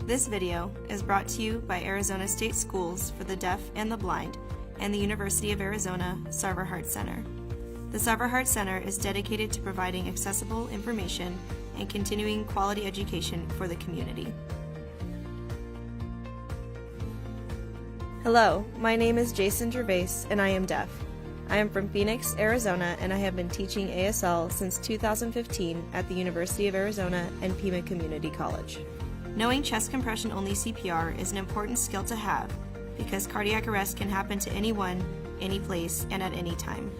This video is brought to you by Arizona State Schools for the Deaf and the Blind and the University of Arizona Sarver Heart Center. The Sarver Heart Center is dedicated to providing accessible information and continuing quality education for the community. Hello, my name is Jason Gervais and I am deaf. I am from Phoenix, Arizona, and I have been teaching ASL since 2015 at the University of Arizona and Pima Community College. Knowing chest compression only CPR is an important skill to have because cardiac arrest can happen to anyone, any place, and at any time.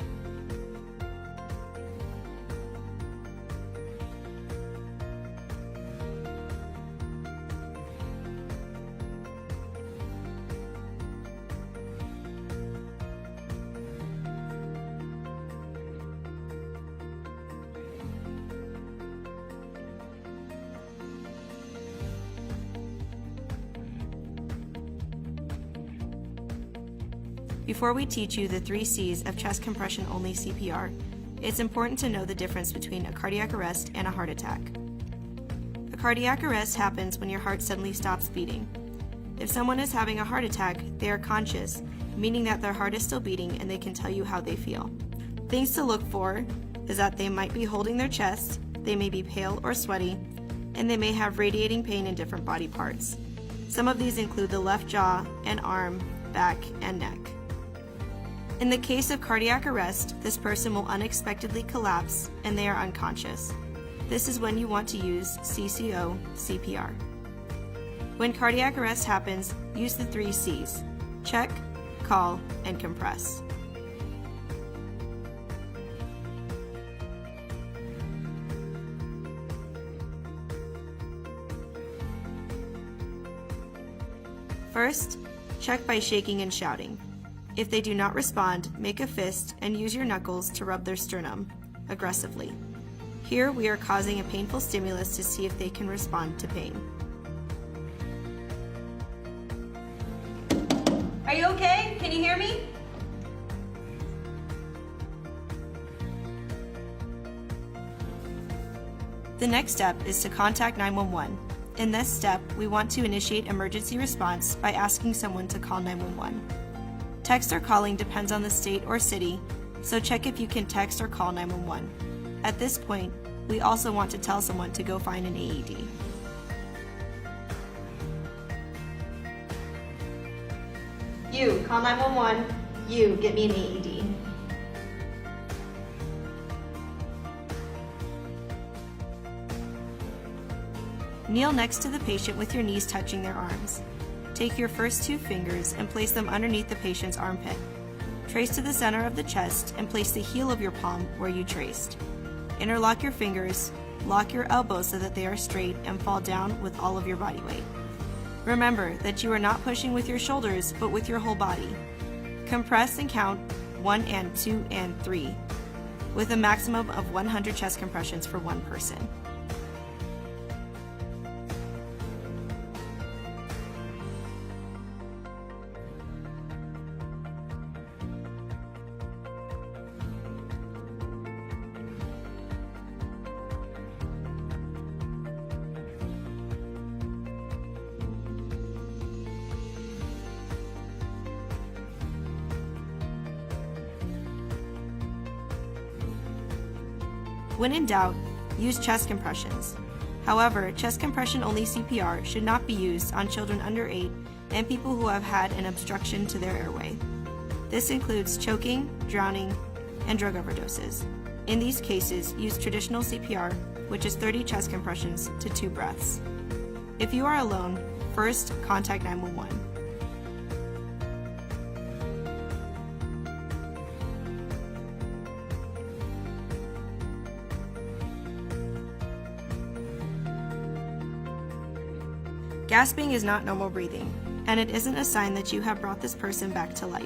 Before we teach you the 3 C's of chest compression only CPR, it's important to know the difference between a cardiac arrest and a heart attack. A cardiac arrest happens when your heart suddenly stops beating. If someone is having a heart attack, they are conscious, meaning that their heart is still beating and they can tell you how they feel. Things to look for is that they might be holding their chest, they may be pale or sweaty, and they may have radiating pain in different body parts. Some of these include the left jaw and arm, back, and neck. In the case of cardiac arrest, this person will unexpectedly collapse and they are unconscious. This is when you want to use CCO CPR. When cardiac arrest happens, use the 3 C's: check, call, and compress. First, check by shaking and shouting. If they do not respond, make a fist and use your knuckles to rub their sternum aggressively. Here we are causing a painful stimulus to see if they can respond to pain. Are you okay? Can you hear me? The next step is to contact 911. In this step, we want to initiate emergency response by asking someone to call 911. Text or calling depends on the state or city, so check if you can text or call 911. At this point, we also want to tell someone to go find an AED. You, call 911. You, get me an AED. Kneel next to the patient with your knees touching their arms. Take your first 2 fingers and place them underneath the patient's armpit. Trace to the center of the chest and place the heel of your palm where you traced. Interlock your fingers, lock your elbows so that they are straight and fall down with all of your body weight. Remember that you are not pushing with your shoulders but with your whole body. Compress and count 1 and 2 and 3 with a maximum of 100 chest compressions for one person. When in doubt, use chest compressions. However, chest compression only CPR should not be used on children under 8 and people who have had an obstruction to their airway. This includes choking, drowning, and drug overdoses. In these cases, use traditional CPR, which is 30 chest compressions to 2 breaths. If you are alone, first contact 911. Gasping is not normal breathing, and it isn't a sign that you have brought this person back to life.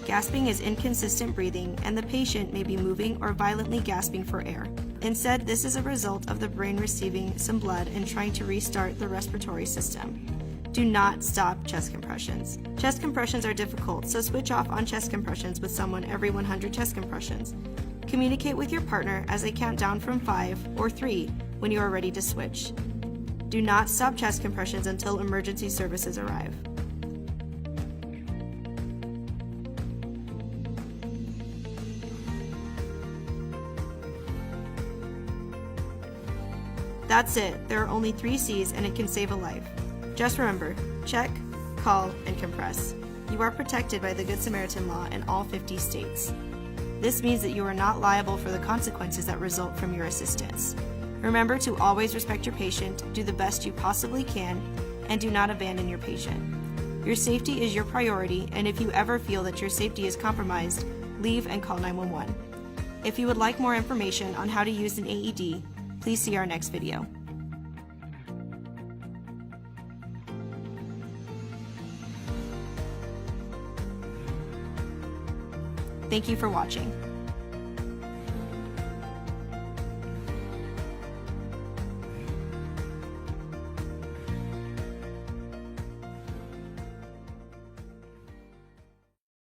Gasping is inconsistent breathing, and the patient may be moving or violently gasping for air. Instead, this is a result of the brain receiving some blood and trying to restart the respiratory system. Do not stop chest compressions. Chest compressions are difficult, so switch off on chest compressions with someone every 100 chest compressions. Communicate with your partner as they count down from 5 or 3 when you are ready to switch. Do not stop chest compressions until emergency services arrive. That's it. There are only 3 C's and it can save a life. Just remember, check, call, and compress. You are protected by the Good Samaritan Law in all 50 states. This means that you are not liable for the consequences that result from your assistance. Remember to always respect your patient, do the best you possibly can, and do not abandon your patient. Your safety is your priority, and if you ever feel that your safety is compromised, leave and call 911. If you would like more information on how to use an AED, please see our next video. Thank you for watching.